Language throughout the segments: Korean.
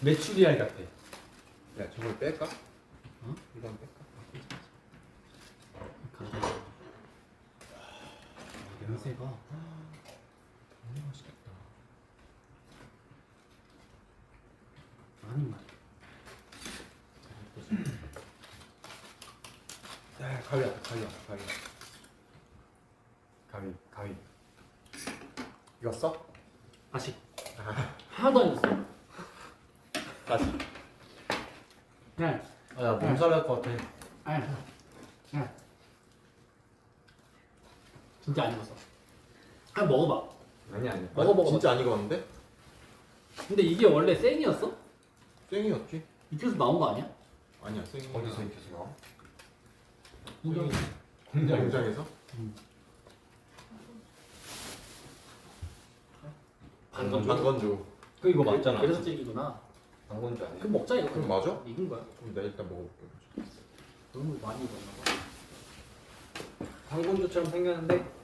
메추리알 같아. 야 저걸 뺄까? 어? 이건 뺄까? 감사합니다. 냄새가 너무 맛있겠다. 아니 말. 야 가위 왔다 가위 왔다 가위 익었어? 아직 하나도 안 익었어. 다시 네. 아나 몸살 날것 같아. 아니. 네. 진짜 안 익었어. 한번 먹어봐. 아니 먹어. 진짜 안 익었는데? 근데 이게 원래 생이었어? 생이었지? 익혀서 나온 거 아니야? 아니야 생이 어디서 익혀서 나와? 공장에서? 방건조 그 이거 맞잖아. 그래서 질기구나. 당근주 아니야? 그럼 먹자 이거. 그럼 맞아? 익은 거야. 그럼 나 일단 먹어볼게 너무 많이 익었나 봐. 당근주처럼 생겼는데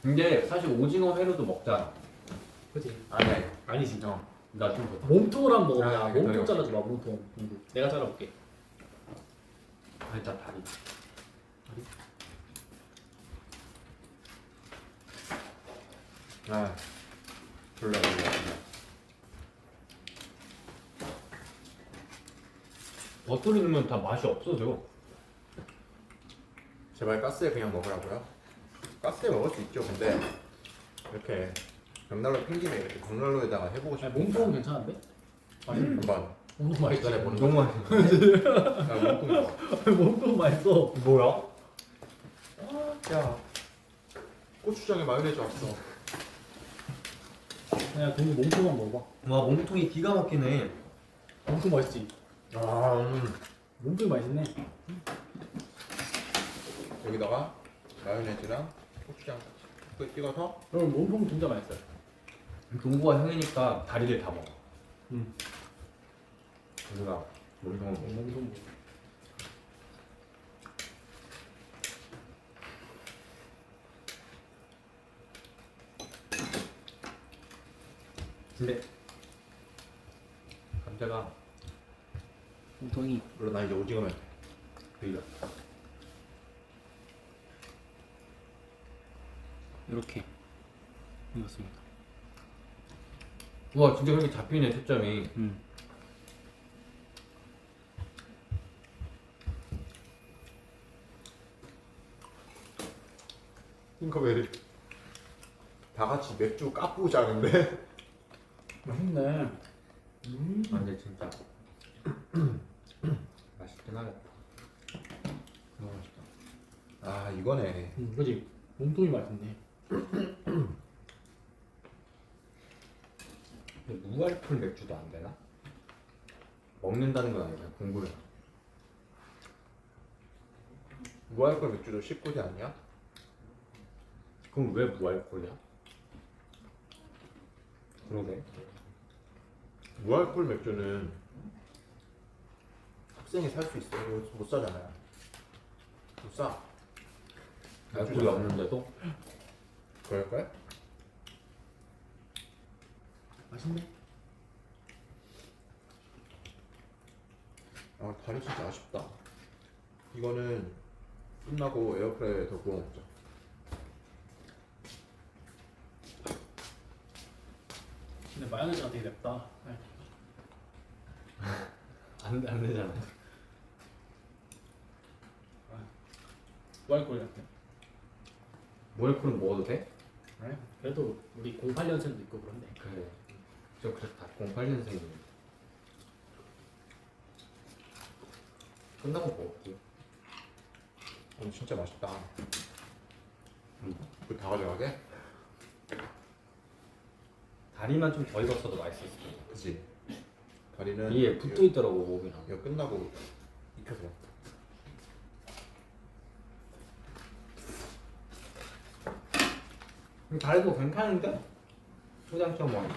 근데 사실 오징어 회로도 먹잖아. 그치? 아니 아니지. 나좀 그렇다. 몸통을 한번 먹어보자. 아, 몸통 기다려. 잘라줘봐. 몸통. 내가 잘라볼게. 일단 다리. 아 졸라 겉돌이 넣으면 다 맛이 없어져. 제발 가스에 그냥 먹으라고요? 가스에 먹을 수 있죠 근데 이렇게 벽난로 팽김에 이렇게 벽난로에다가 해보고 야, 싶으니까 몸통은 괜찮은데? 한번 몸통 맛있지? 전에 보는 너무 맛있어. 야 몸통 좋아 몸통 맛있어. 뭐야? 야 고추장에 마요네즈 왔어 야, 동이 몸통만 먹어봐. 와 몸통이 기가 막히네. 몸통 맛있지? 아 몸통이 맛있네. 여기다가 마요네즈랑 고추장 또 찍어서 그럼 몸통 진짜 맛있어요. 동구가 형이니까 다리를 다 먹어. 응. 우리가 몸통은 먹어. 몸통. 근데 감자가 몸통이 물론 나 이제 오징어면 되게 이렇게 익었습니다. 와 진짜 그렇게 잡히네 초점이. 이거 왜 이렇게 다 같이 맥주 까부고 자는데? 맛있네. 아 근데 진짜 맛있긴 하겠다. 너무 맛있다. 아 이거네 그지? 몸통이 맛있네. 근데 무알콜 맥주도 안 되나? 먹는다는 건 아니고 그냥 공부를. 무알콜 맥주도 19세 아니야? 그럼 왜 무알콜이야? 그러게. 무알콜 맥주는 학생이 살 수 있어. 이거 못 사잖아요. 못 사. 알콜이 없는데도? 그럴까요? 맛있네. 아 다리 진짜 아쉽다. 이거는 끝나고 에어프라이어에 더 구워 먹자. 근데 마요네즈가 되게 맵다. 안 되잖아. 뭐 할 거야? 무알콜은 먹어도 돼? 그래? 그래도 우리 08년생도 있고 그런데. 그래. 저 그랬다. 08년생이네. 끝나고 먹을게. 진짜 맛있다. 응. 이거 다 가져가게? 다리만 좀 더 익었어도 맛있었을 텐데. 그치? 다리는 이게 붙어 있더라고 목이랑. 이거 끝나고 익혀서 먹자. 다리도 괜찮은데? 초장처럼 먹어.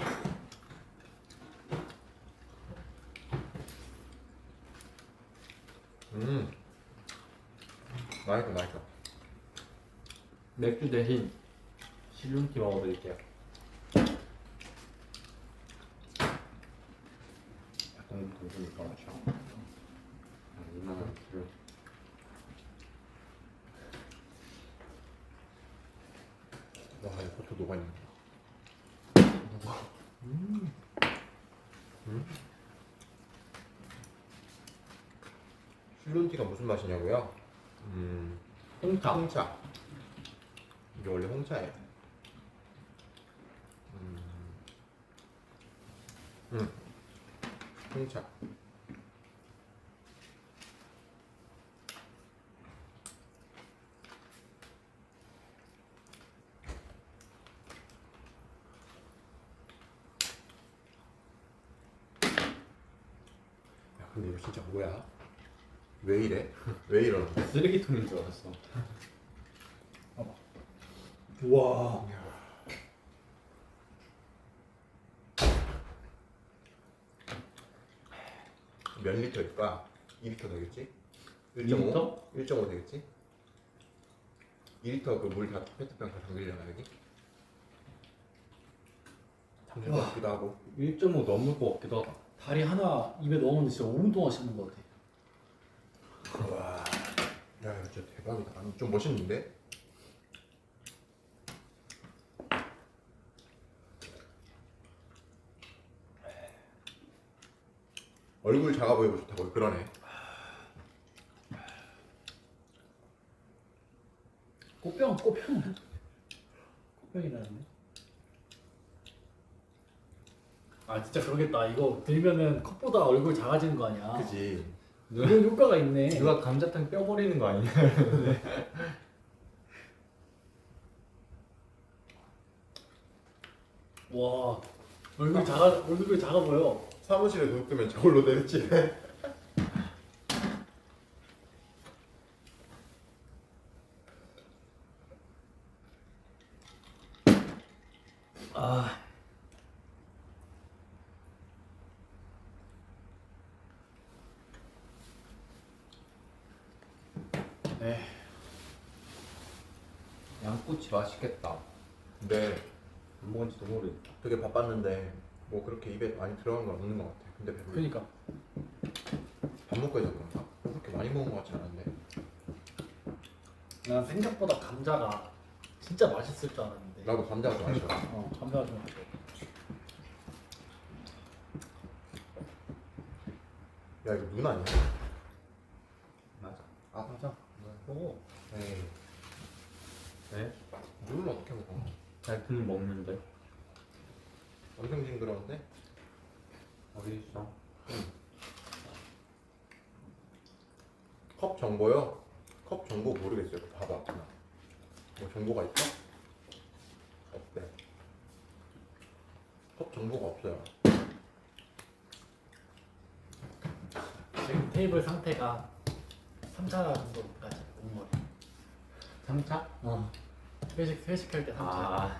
맛있다 맛있다. 맥주 대신 실눈티 먹어드릴게요. 약간 동그니까 맞죠? 이만한 키를. 와 이거 버터 녹아있네. 실론티가 무슨 맛이냐고요? 홍차. 홍차. 이게 원래 홍차예요. 홍차. 야 근데 이거 진짜 뭐야? 왜 이래? 왜 이러는 거야? 쓰레기통인 줄 알았어. 우와. 몇 리터일까? 2리터 되겠지? 2리터? 1.5 되겠지? 2리터 그 물 다 페트병 다 담기려나 여기? 담길 것 같기도 하고. 1.5 넘을 것 같기도 하다. 다리 하나 입에 넣었는데 진짜 5분 동안 씹는 것 같아. 와, 야 이거 진짜 대박이다. 아니, 좀 멋있는데? 얼굴 작아 보이고 좋다고 그러네. 꽃병이라는데. 아 진짜 그러겠다. 이거 들면은 컵보다 얼굴 작아지는 거 아니야? 그지? 이런 효과가 있네. 누가 감자탕 뼈 버리는 거 아니냐? 와 얼굴이 작아 보여. 사무실에 눕으면 저걸로 내리치네. 아. 네. 양꼬치 맛있겠다. 근데 안 먹은 지도 모르겠다. 되게 바빴는데 뭐 그렇게 입에 많이 들어간 건 없는 것 같아. 근데 배불러. 그러니까 밥 먹고 해서 그런가? 그렇게 많이 먹은 것 같진 않은데. 난 생각보다 감자가 진짜 맛있을 줄 알았는데. 나도 감자가 좋아하죠. 감자가 좀 맛있어. 야 이거 눈 아니야? 맞아. 아 맞아. 먹어. 에이, 네? 눈을 어떻게 먹어? 잘 든 먹는데. 엄청 징그러운데? 어디 있어? 컵 정보요? 컵 정보 모르겠어요. 봐봐. 뭐 정보가 있어? 없대. 컵 정보가 없어요. 지금 테이블 상태가 3차 정도까지 온 거래. 3차? 회식할 때 3차. 아.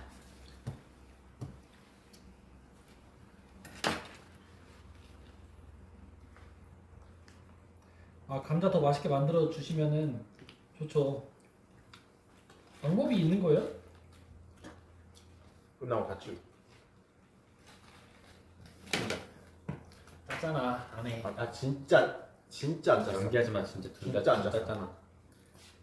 감자 더 맛있게 만들어 주시면은 좋죠. 방법이 있는 거예요? 끝나고 같이. 진짜. 짰잖아. 안 해. 진짜 안 짰어. 연기하지 마 진짜. 진짜 안 짰어. 짰잖아.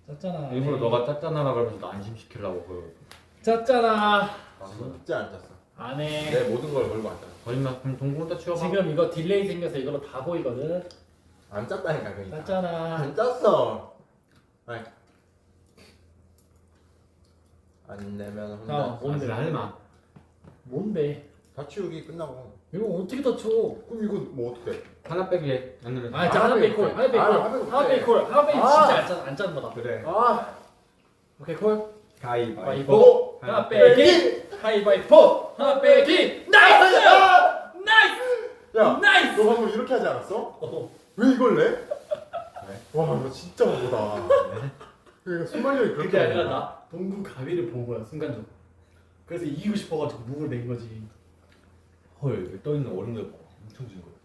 짰잖아. 일부러 너가 짰잖아 그러면서 나 안심시키려고 그. 짰잖아. 진짜 안 짰어. 안 해. 내 모든 걸 걸고 안 짰어. 거짓말. 그럼 동공다 치워봐. 지금 이거 딜레이 생겨서 이걸로 다 보이거든. 안 짰다니까 그러니까. 짰잖아. 안 짰어. 아이. 안 내면 혼나. 뭔데? 하지 마. 뭔데? 다 치우기 끝나고. 이거 어떻게 다 쳐? 그럼 이거 뭐 어떻게? 하나 빼기 해. 오늘은. 아, 진짜 하나 베이콜. 하나 베이콜. 하나 베이콜. 하나 베이콜 진짜 안 짜는 거다. 그래. 오케이 콜. 가위바위보. 하나 빼기. 가위바위보. 하나 빼기. 나이스! 나이스! 야, 나이스! 너 방금 이렇게 하지 않았어? 왜 이걸 내? 와, 이거 진짜 바보다. 그러니까 순발력이 그렇게 그게 아니라 없구나. 나 동구 가위를 본 거야 순간적으로. 그래서 이기고 싶어가지고 무을 낸 거지. 헐, 떠있는 얼음들 봐. 엄청 징그러.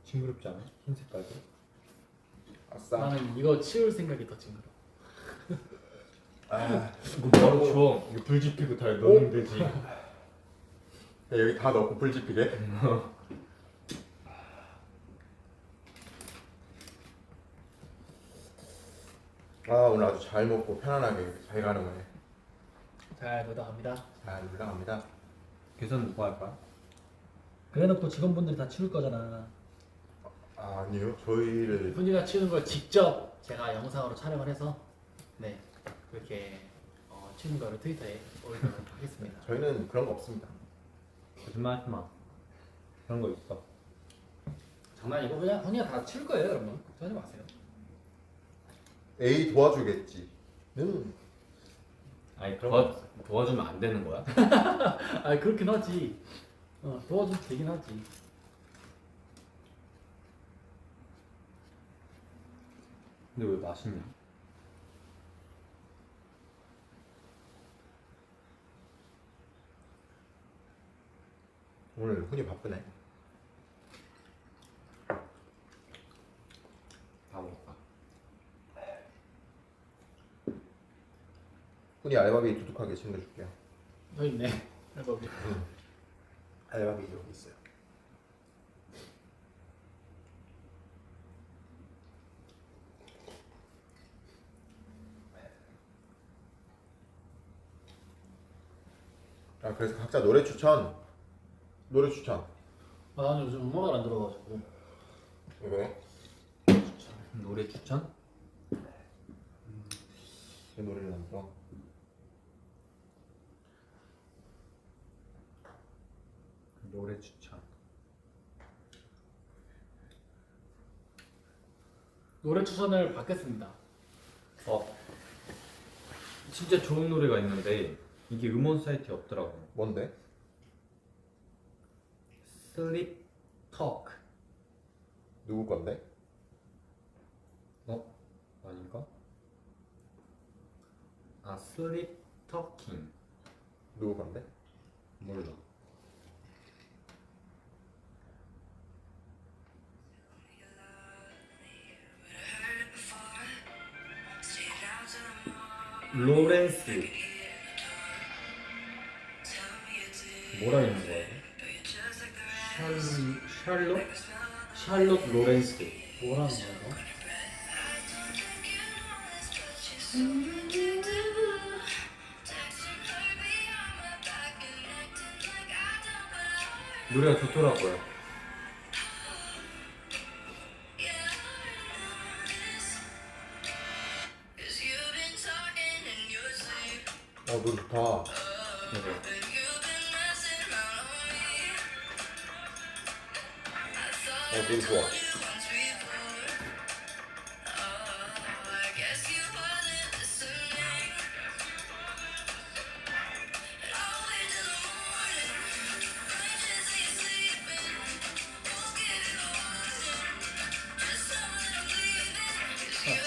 징그럽지 않아? 흰 색깔도. 아싸. 나는 이거 치울 생각이 더 징그러. 아, 이거 바로 줘. 이거 불 지피고 다 넣으면 되지. 여기 다 넣고 불 지피게. 아, 오늘 아주 잘 먹고 편안하게 잘 가는 거네. 잘 부탁합니다. 잘 올라갑니다. 계산 누가 할 거야? 그래놓고 직원분들이 다 치울 거잖아. 아, 아니요. 저희를 훈이가 치우는 걸 직접 제가 영상으로 촬영을 해서 네 그렇게 치우는 거를 트위터에 올리도록 하겠습니다. 저희는 그런 거 없습니다. 거짓말 하지 마. 그런 거 있어. 장난이고 그냥 훈이가 다 치울 거예요, 여러분. 걱정하지 마세요. A 도와주겠지. 아니 그런 도와주면 안 되는 거야? 아 그렇긴 하지. 도와주면 되긴 하지. 근데 왜 맛있냐? 오늘 훈이 바쁘네. 다 먹을까? 훈이 알바비 두둑하게 챙겨줄게요. 여기 있네. 여기. 알바비 여기 있어요. 아, 그래서 각자 노래 추천. 나는 요즘 음악을 안 들어가지고. 왜? 노래 추천? 제 노래를 안 들어. 노래 추천. 노래 추천을 받겠습니다. 진짜 좋은 노래가 있는데 이게 음원 사이트에 없더라고. 뭔데? Sleep Talk. 누구 건데? 아닌가? Sleep Talking. 누구 건데? 몰라. 로렌스. 뭐라 있는 거야? 샬롯 로렌스. 뭐라는 거야 이거? 노래가 좋더라고요. 노래 좋다. 네. 노래 좋아.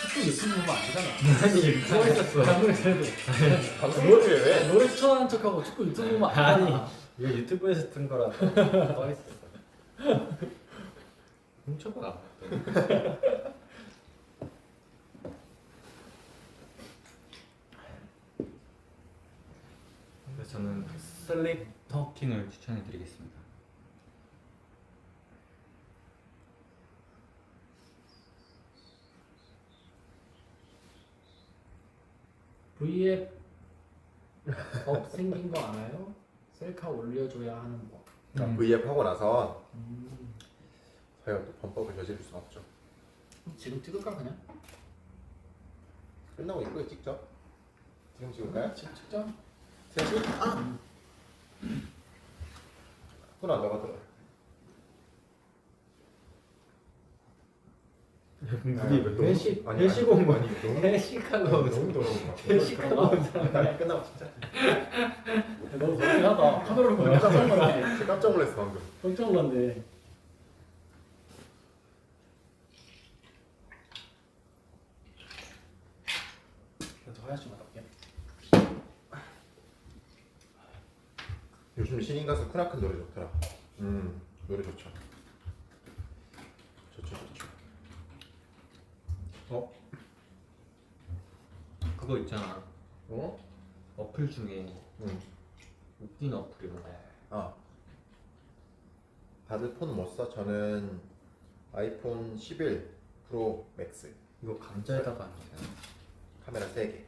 축구 유튜브 보면 안 되잖아. 아니 그거 있었어. 아무리 그래도 방송을 왜? 노래 추천하는 척하고 축구 유튜브 보면 안 되잖아. 이거 유튜브에서 뜬 거라서 떠 있었어. 훔쳐봐. 그래서 저는 슬립 터킹을 추천해드리겠습니다. V앱 법 생긴 거 알아요? 셀카 올려줘야 하는 법. V앱 하고 나서 저희가 또 범법을 저지를 수 없죠. 지금 찍을까 그냥? 끝나고 이쁘게 찍죠. 지금 찍을까요? 지금 찍자. 제가 찍을까? 훈아 너가 들어. 물이 회식 아니, 회식 온 거 아니, 아니야? 너무 회식하고 너무 더러운 거. 회식하고 온 사람. 끝나고 진짜. 너무 더럽긴 하다. 카메라로 보면 깜짝 놀랐네. 진짜 깜짝 놀랐어 방금. 깜짝 놀랐네. 저 화장실 갔다 올게. 요즘 신인 가수 크나큰 노래 좋더라. 노래 좋죠. 좋죠. 그거 있잖아. 어? 어플 중에 응. 웃긴 어플이 뭐야? 아. 다들 폰 뭐 써? 저는 아이폰 11 프로 맥스. 이거 감자에다가 하는 거야. 카메라 3개.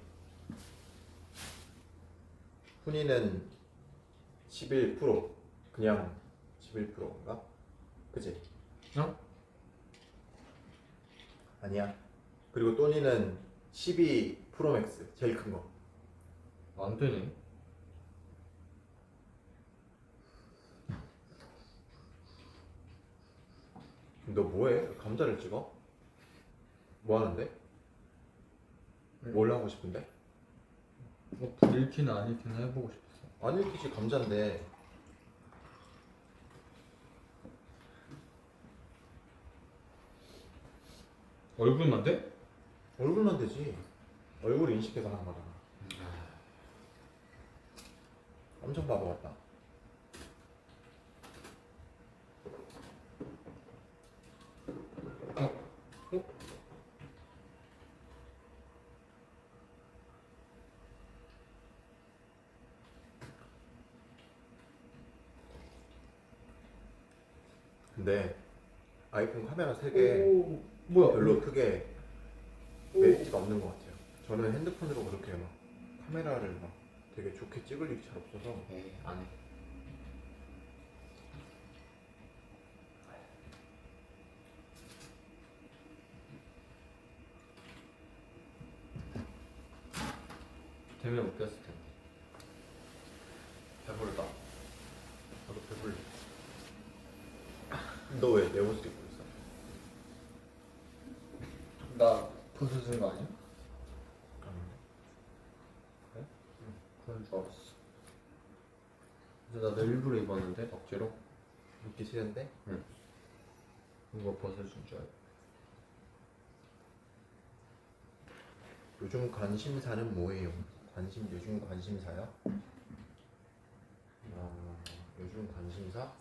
훈이는 11 프로. 그냥 11 프로인가? 그지? 어? 아니야. 그리고 또니는 12 프로 맥스. 제일 큰 거. 안 되네. 너 뭐해? 감자를 찍어? 뭐 하는데? 뭘 하고 싶은데? 뭐 불일키나 안 일키나 해보고 싶었어. 안 읽히지 감자인데. 얼굴만 돼? 얼굴만 되지. 얼굴 인식해서 하는 거잖아. 엄청 바보 같다. 근데 아이폰 카메라 3개 오, 뭐야? 별로 크게 메리트가 없는 것 같아요. 저는 핸드폰으로 그렇게 막 카메라를 막 되게 좋게 찍을 일이 잘 없어서. 에이, 안 해. 되면 웃겼을 텐데. 배부르다. 나도 배불러. 너 왜 내 옷을 입고 있어? 나 벗어진 거 아니야? 아닌데. 그래? 응, 그런 줄 알았어. 근데 나도 일부러 입었는데 억지로 입기 싫은데? 이거 벗어준 줄 알고. 요즘 관심사는 뭐예요? 요즘 관심사요? 요즘 관심사?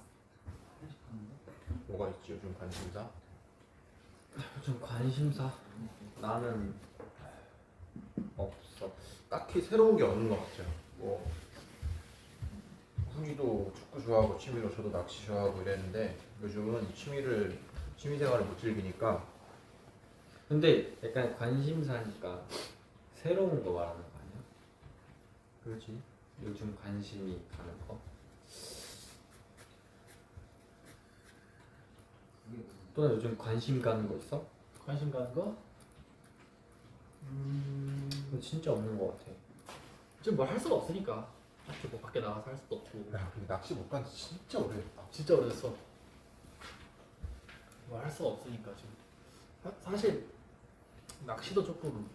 뭐가 있지 요즘 관심사? 요즘 관심사 나는 없어. 딱히 새로운 게 없는 것 같아요. 뭐 훈이도 축구 좋아하고 취미로 저도 낚시 좋아하고 이랬는데 요즘은 취미생활을 못 즐기니까. 근데 약간 관심사니까 새로운 거 말하는 거 아니야? 그렇지. 요즘 관심이 가는 거? 또는 요즘 관심 가는 거 있어? 관심 가는 거? 이거 진짜 없는 거 같아. 지금 뭘 할 수가 없으니까. 딱히 뭐 밖에 나가서 할 수도 없고. 야 근데 낚시 못 간 지 진짜 오래됐다. 진짜 오래됐어. 뭐 할 수가 없으니까 지금. 사실 낚시도 조금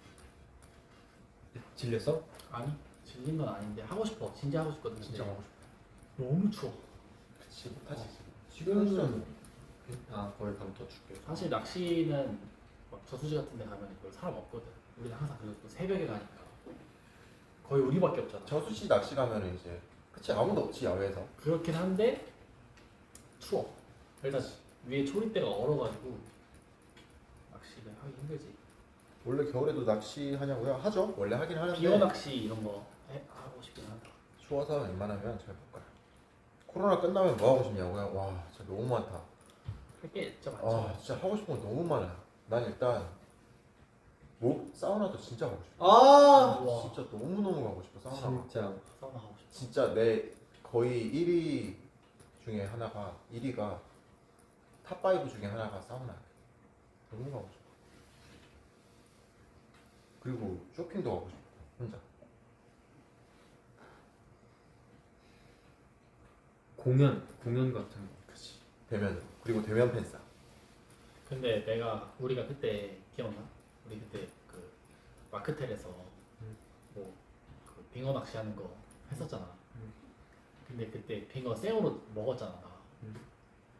질렸어? 아니 질린 건 아닌데 하고 싶어. 진짜 하고 싶거든. 진짜 근데 가고 싶어. 너무 추워. 그치 못하지. 지금은 거기 가면 더 줄게. 사실 낚시는 막 저수지 같은 데 가면 별 사람 없거든. 우리는 항상 그래도 새벽에 가니까 거의 우리밖에 없잖아. 저수지 낚시 가면은 이제 그치 아무도 없지 야외에서. 그렇긴 한데 추워. 일단 위에 초리대가 얼어가지고 낚시를 하기 힘들지. 원래 겨울에도 낚시 하냐고요? 하죠. 원래 하긴 하는데 빙어 낚시 이런 거 하고 싶긴 하다. 추워서 웬만하면 잘 못 가요. 코로나 끝나면 뭐 하고 싶냐고요? 와 진짜 너무 많다. 할 게 진짜 많죠. 아 진짜 하고 싶은 거 너무 많아요. 난 일단 사우나도 진짜 가고 싶어. 와. 진짜 너무너무 가고 싶어 사우나. 진짜 사우나 하고 싶어. 진짜 내 거의 1위 중에 하나가 1위가 탑5 중에 하나가 사우나. 너무 가고 싶어. 그리고 쇼핑도 가고 싶어 혼자. 공연 같은 거. 그치. 대면. 그리고 대면 팬싸. 근데 우리가 그때 기억나? 우리 그때 그 마크텔에서 뭐그 빙어 낚시하는 거 했었잖아. 근데 그때 빙어 생으로 먹었잖아 나.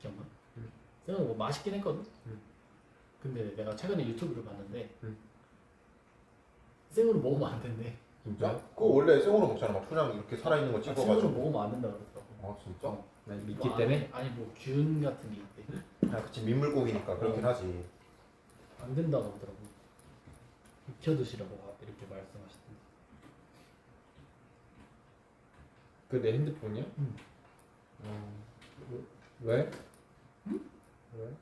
기억나? 생으로 뭐 맛있긴 했거든. 근데 내가 최근에 유튜브를 봤는데 생으로 먹으면 안 된대. 진짜? 그거 원래 생으로 먹잖아. 막 그냥 이렇게 살아있는 거 생으로 찍어가지고. 먹으면 안 된다 그러더라고. 아 진짜? 난 뭐 미끼 때문에? 아니 뭐 균 같은 게 있대. 아 그치 민물고기니까 그렇긴 하지. 안 된다고 하더라고. 익혀 드시라고 이렇게 말씀하시던데. 그 내 핸드폰이야? 응. 왜? 왜?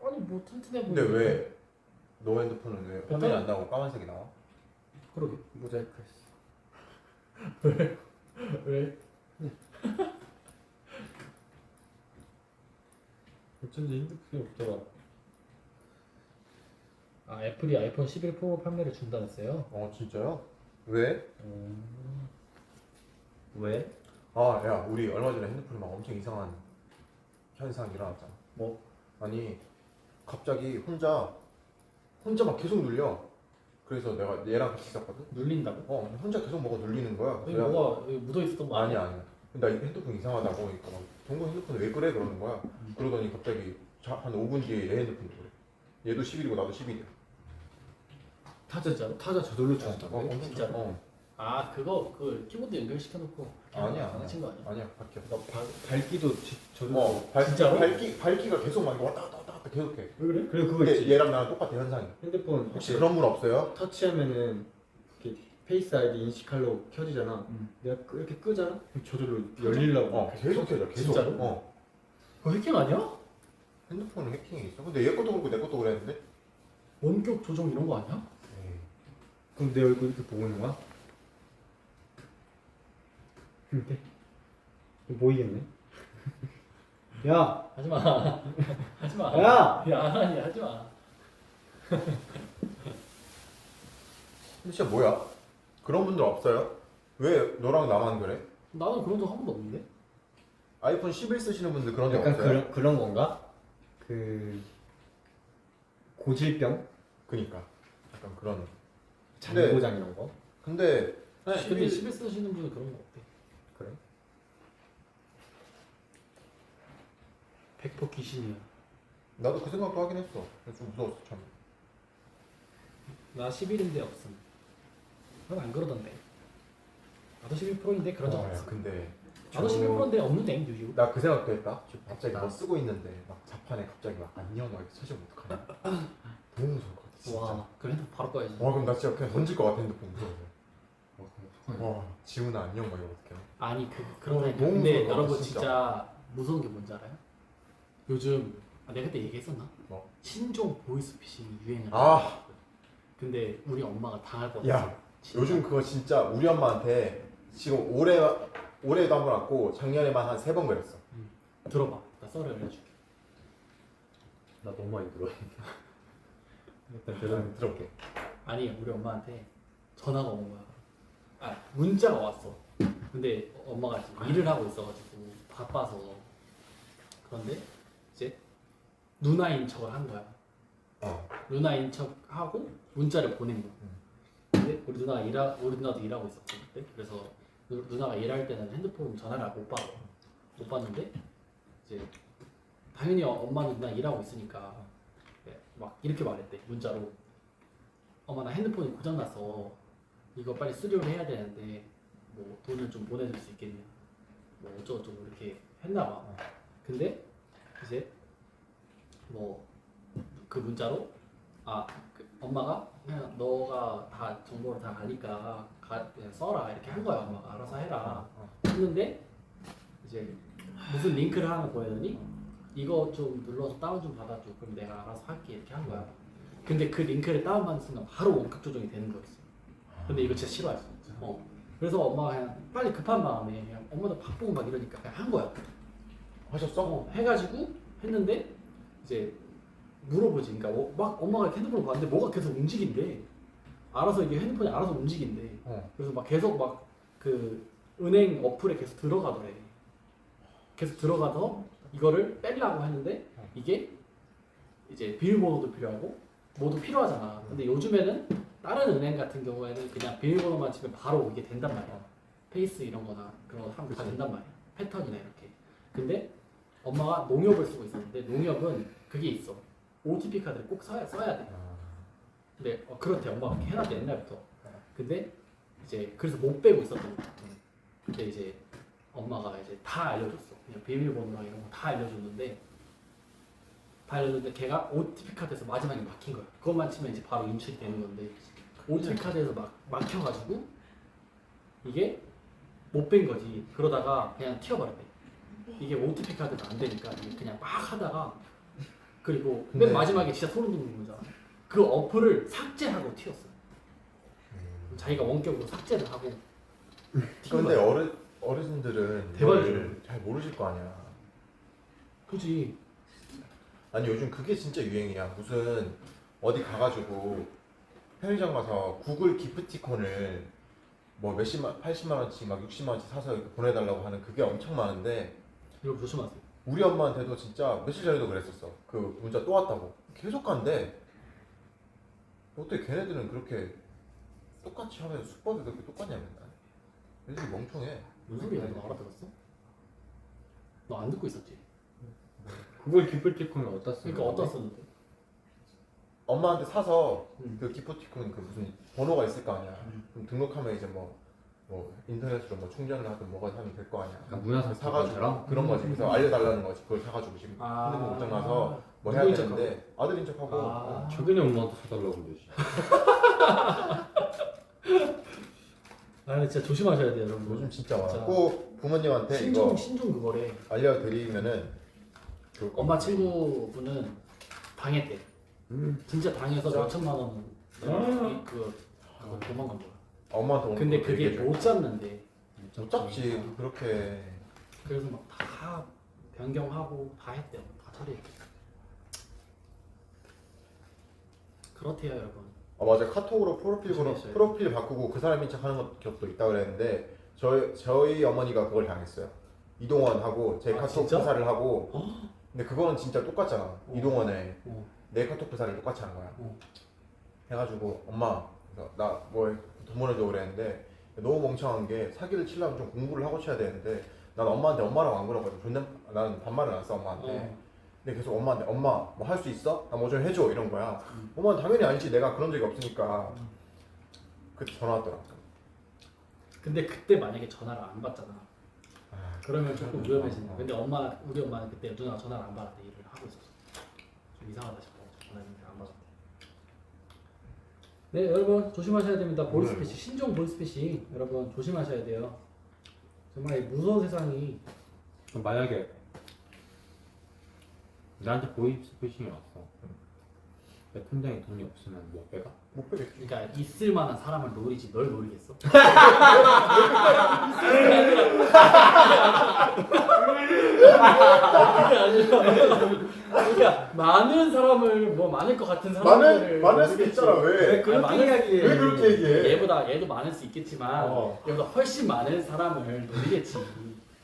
아니 뭐 튼튼해 근데 보이는데. 왜 너 핸드폰은 왜 화면이 안 나오고 까만색이 나와? 그러게. 모자이크 했어. 왜? 어쩐지 핸드폰이 없더라. 아 애플이 아이폰 11 프로 판매를 중단했어요. 어 진짜요? 왜? 왜? 아 야 우리 얼마 전에 핸드폰에 막 엄청 이상한 현상 일어났잖아. 뭐? 아니 갑자기 혼자 막 계속 눌려. 그래서 내가 얘랑 같이 있었거든. 눌린다고? 혼자 계속 뭐가 눌리는 거야. 여기 그래서 뭐가 여기 묻어 있었던 거 아니야 아니야. 근데 나 이 핸드폰 이상하다고 그러니까 막 동거 핸드폰 왜 그래 그러는 거야. 그러더니 갑자기 한 5분 뒤에 얘 핸드폰 그래. 얘도 10일이고 나도 10일이야. 진짜로? 타자 저절로 쳤다고? 진짜로? 아 그거 그 키보드 연결시켜놓고 아니야 맞춘 거 아니야? 아니야 바뀌어. 나 밝기도 저절로. 진짜로? 밝기가 계속 막 왔다 갔다 계속해. 왜 그래? 그리고 그거 근데 있지. 얘랑 나랑 똑같아 현상이. 핸드폰 혹시 혹시 그런 분 없어요? 터치하면은 이렇게 페이스 아이디 인식하려고 켜지잖아. 응. 내가 이렇게 끄잖아? 그럼 저절로 열리려고. 계속 켜져 계속. 진짜로? 그거 해킹 아니야? 핸드폰은 해킹이 있어. 근데 얘 것도 그렇고 내 것도 그랬는데. 원격 조정 이런 거 아니야? 그럼 내 얼굴 이렇게 보고 있는 거야? 근데 보이겠네. 야, 하지마 하지마 야! 아니 하지마. 근데 진짜 뭐야? 그런 분들 없어요? 왜 너랑 나만 그래? 나는 그런 적 한 번도 없는데? 아이폰 11 쓰시는 분들 그런 적 약간 없어요? 그런 건가? 그 고질병, 그니까 약간 그런. 잔고장 이런 거. 근데 근데 11 10일 쓰시는 분은 그런 거 없대. 그래? 100% 귀신이야. 나도 그 생각도 하긴 했어. 좀 무서웠어 참. 나 11인데 없음. 넌 안 그러던데. 나도 11 프로인데 그런 적 야, 없어. 근데 나도 11 프로인데 없는데 유유. 나 그 생각도 했다. 갑자기 뭐 쓰고 있는데 막 자판에 갑자기 막 안녕 막 이렇게 쳐지면 어떡하냐. 너무 무서울 것 같아 진짜. 와, 그럼 핸드폰 바로 꺼야지. 와 그럼 나 진짜 그냥 던질 것 같아 핸드폰 무서워서. 와 지훈아 안녕 막 이러면 어떡해. 아니 그렇다니까. 너무 근데 무서워, 여러분 진짜. 진짜 무서운 게 뭔지 알아요? 요즘 내가 그때 얘기했었나? 뭐? 신종 보이스피싱이 유행을 아. 하고. 근데 우리 엄마가 당할 것 같아. 야 요즘 그거 진짜 우리 엄마한테 지금 올해도 한 번 왔고 작년에만 한 3번 그랬어. 들어봐. 나 썰을 알려줄게. 나 너무 많이 들어. 일단 대단 들어볼게. 아니 우리 엄마한테 전화가 온 거야. 아 문자가 왔어. 근데 엄마가 지금 일을 하고 있어가지고 바빠서. 그런데 이제 누나인 척을 한 거야. 누나인 척하고 문자를 보낸 거야. 근데 우리 누나도 일하고 있었고 그때. 그래서 누나가 일할 때는 핸드폰 전화를 못 받는데 이제 당연히 엄마는 누나 일하고 있으니까 막 이렇게 말했대 문자로. 엄마 나 핸드폰이 고장났어. 이거 빨리 수리를 해야 되는데 뭐 돈을 좀 보내줄 수 있겠냐. 뭐 어쩌고저쩌고 이렇게 했나 봐. 근데 이제 뭐 그 문자로 그 엄마가 그냥 너가 다 정보를 다 아니까 그냥 써라 이렇게 한 거야. 엄마가 알아서 해라 했는데 이제 무슨 링크를 하나 보내더니 이거 좀 눌러서 다운 좀 받아줘. 그럼 내가 알아서 할게 이렇게 한 거야. 근데 그 링크를 다운받는 순간 바로 원격 조정이 되는 거였어. 근데 이거 진짜 싫어했어. 그래서 엄마가 그냥 빨리 급한 마음에 그냥 엄마도 바쁘고 막 이러니까 그냥 한 거야. 하셨어? 해가지고 했는데 이제 물어보지. 그러니까 막 엄마가 이렇게 핸드폰을 봤는데 뭐가 계속 움직인대. 알아서 이게 핸드폰이 알아서 움직인대. 그래서 막 계속 막 그 은행 어플에 계속 들어가더래. 계속 들어가서 이거를 빼려고 했는데 이게 이제 비밀번호도 필요하고 뭐도 필요하잖아. 근데 요즘에는 다른 은행 같은 경우에는 그냥 비밀번호만 치면 바로 이게 된단 말이야. 페이스 이런 거나 그런 거 하면 다 된단 말이야. 패턴이나 이렇게. 근데 엄마가 농협을 쓰고 있었는데 농협은 그게 있어. OTP 카드를 꼭 써야 돼. 근데 그렇대. 엄마가 그렇게 해놨대 옛날부터. 근데 이제 그래서 못 빼고 있었던 거야. 근데 이제 엄마가 이제 다 알려줬어. 그냥 비밀번호랑 이런 거 다 알려줬는데 걔가 OTP 카드에서 마지막에 막힌 거야. 그것만 치면 이제 바로 인출이 되는 건데 OTP 카드에서 막혀가지고 이게 못 뺀 거지. 그러다가 그냥 튀어버렸대. 이게 OTP 카드가 안 되니까 이게 그냥 막 하다가 그리고 맨 근데- 마지막에 진짜 소름 돋는 거잖아. 그 어플을 삭제하고 튀었어. 자기가 원격으로 삭제를 하고. 튀은 근데 거야. 어르신들은 대박이죠. 이걸 잘 모르실 거 아니야. 그지. 아니 요즘 그게 진짜 유행이야. 무슨 어디 가가지고 편의점 가서 구글 기프티콘을 뭐 몇십만, 80만 원씩 막 60만 원씩 사서 이렇게 보내달라고 하는 그게 엄청 많은데 여러분 조심하세요. 우리 엄마한테도 진짜 며칠 전에도 그랬었어. 그 문자 또 왔다고. 계속 간대. 어떻게 걔네들은 그렇게 똑같이 하면 수법이 그렇게 똑같냐 맨날. 애들이 멍청해. 무슨 소리야? 너 알아들었어? 너 안 듣고 있었지? 그걸 기프티콘을 어디다 쓰는 그러니까 어디다 썼는데? 엄마한테 사서 음. 그 기프티콘 그 무슨 번호가 있을 거 아니야. 그럼 등록하면 이제 뭐 인터넷으로 뭐 충전을 하든 뭐가 하면 될 거 아니야. 약간 문화상 사가지고 그런 거지. 그래서 알려달라는 거지. 그걸 사가지고 지금 아. 핸드폰 고장 나서 뭐 해야 누구인 되는데 아들인 척하고 아. 최근에 엄마한테 사달라고 그러지. 아 진짜 조심하셔야 돼요, 여러분. 요즘 진짜 많아. 진짜. 꼭 부모님한테 신종 이거 신종 그거래. 알려드리면은 좋을 것 엄마 같아요. 친구분은 당했대. 진짜 당해서 진짜? 몇 천만 원 그거 도망간 거야. 엄마한테 오늘 근데 그거 그게 얘기해줘. 못 잡는데. 못 잡지 그렇게. 그래서 막 다 변경하고 다 했대요. 다 처리했대. 그렇대요, 여러분. 아 맞아. 카톡으로 조심했어요. 프로필 바꾸고 그 사람인 척하는 것도 있다 그랬는데 저희 어머니가 그걸 당했어요. 이동원하고 제 아, 카톡 진짜? 부사를 하고. 근데 그거는 진짜 똑같잖아. 이동원에 어. 내 카톡 부사를 똑같이 한 거야. 어. 해가지고 엄마 나 뭐 돈 보내줘 그랬는데 너무 멍청한 게 사기를 치려면 좀 공부를 하고 쳐야 되는데 난 엄마한테 엄마라고 안 그러거든. 나는 반말을 안 써 엄마한테. 어. 근데 계속 엄마한테 엄마 뭐 할 수 있어? 나 뭐 좀 해줘 이런 거야. 엄마는 당연히 아니지. 내가 그런 적이 없으니까. 그때 전화 왔더라. 근데 그때 만약에 전화를 안 받잖아. 아, 그러면 조금 위험해진다. 근데 우리 엄마는 그때 누나가 전화를 안 받았대. 일을 하고 있었어. 좀 이상하다 싶어. 전화했는데 안 받았대. 네, 여러분 조심하셔야 됩니다. 보이스피싱, 신종 보이스피싱 여러분 조심하셔야 돼요. 정말 이 무서운 세상이. 그럼 만약에 나한테 보이스피싱이 왔어. 내 통장에 돈이 없으면 뭐 빼가? 못 빼겠지. 그러니까 있을 만한 사람을 노리지 널 노리겠어? 그게 아니라 그러니까 많은 사람을 뭐 많을 것 같은 사람을 많을 수도 노리겠지. 있잖아. 왜? 그렇게 이야기해. 왜 그렇게 얘기해? 얘도 많을 수 있겠지만 어. 얘보다 훨씬 많은 사람을 노리겠지.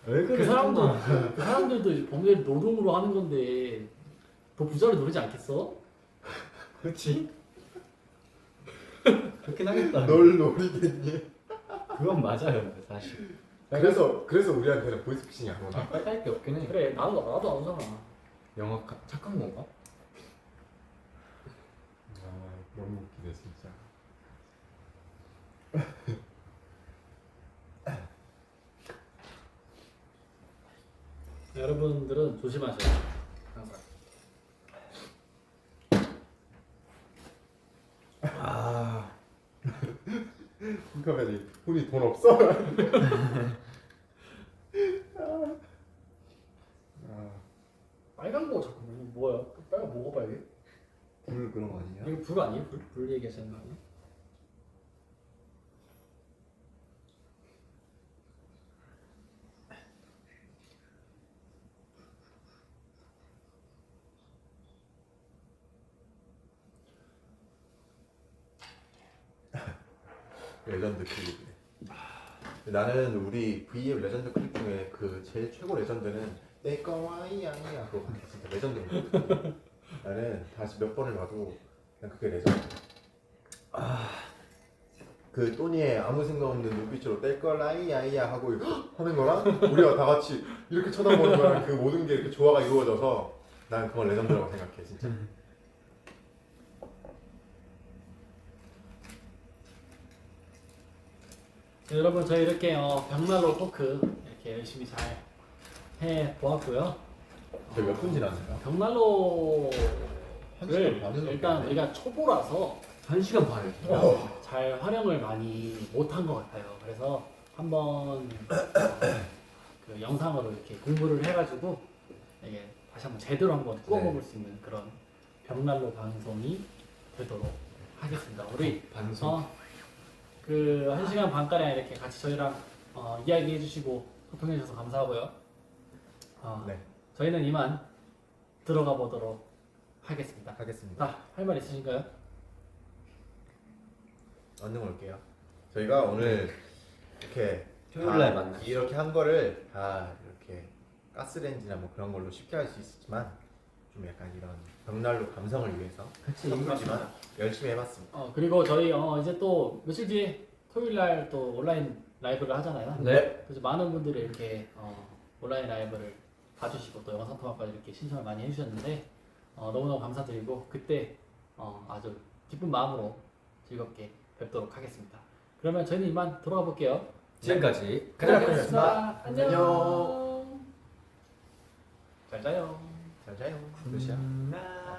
왜 그 사람들도 이제 범죄를 노동으로 하는 건데 더 부자를 노리지 않겠어? 그렇지. 그렇긴 하겠다. 널 노리겠니? 그건 맞아요, 사실. 그래서 우리한테는 보이스피싱이 안 오나? 빨갈 게 없긴 해. 그래 나도 안 오잖아. 영화 착한 건가? 아 너무 웃기네 진짜. 여러분들은 조심하셔야 돼요. 항상. 아. 그러니까 우리 돈 없어? 빨간 거 자꾸 뭐야? 빨간 뭐가 빨개? 불 그런 거 아니야? 이거 불 아니에요? 불 얘기하시는 거 아니에요? 레전드 클립. 나는 우리 V앱 레전드 클립 중에 그 제일 최고 레전드는 내 거와이 아니야 그거 같아. 진짜 레전드인 나는 다시 몇 번을 봐도 그냥 그게 레전드. 그 또니의 아무 생각 없는 눈빛으로 뗄 거라이 아이야 하고 하는 거랑 우리가 다 같이 이렇게 쳐다보는 거랑 그 모든 게 이렇게 조화가 이루어져서 난 그건 레전드라고 생각해 진짜. 네, 여러분 저희 이렇게 벽난로 토크 이렇게 열심히 잘 해 보았고요. 저희 몇 분 지났나요? 벽난로를 한 시간 반은 일단 넘겠네. 우리가 초보라서 1시간 반을. 잘 활용을 많이 못한 것 같아요. 그래서 한번 그 영상으로 이렇게 공부를 해가지고 이게 다시 한번 제대로 한번 구워 네. 먹을 수 있는 그런 벽난로 방송이 되도록 하겠습니다. 우리 방송. 그 1시간 반가량 이렇게 같이 저희랑 이야기해 주시고 소통해 주셔서 감사하고요. 네, 저희는 이만 들어가 보도록 하겠습니다. 하겠습니다. 할 말 있으신가요? 언능 올게요. 저희가 오늘 이렇게 토요일날 다 만나요. 이렇게 한 거를 다 이렇게 가스레인지나 뭐 그런 걸로 쉽게 할 수 있었지만 좀 약간 이런 벽난로 감성을 위해서 힘들지만 열심히 해봤습니다. 그리고 저희 이제 또 며칠 뒤에 토요일 날 또 온라인 라이브를 하잖아요. 네. 그래서 많은 분들이 이렇게 온라인 라이브를 봐주시고 또 영상 통화까지 이렇게 신청을 많이 해주셨는데 너무너무 감사드리고 그때 아주 기쁜 마음으로 즐겁게 뵙도록 하겠습니다. 그러면 저희는 이만 돌아가 볼게요. 지금까지 카드라였습니다. 안녕. 잘 자요. 잘 자요. 몇 시야? 나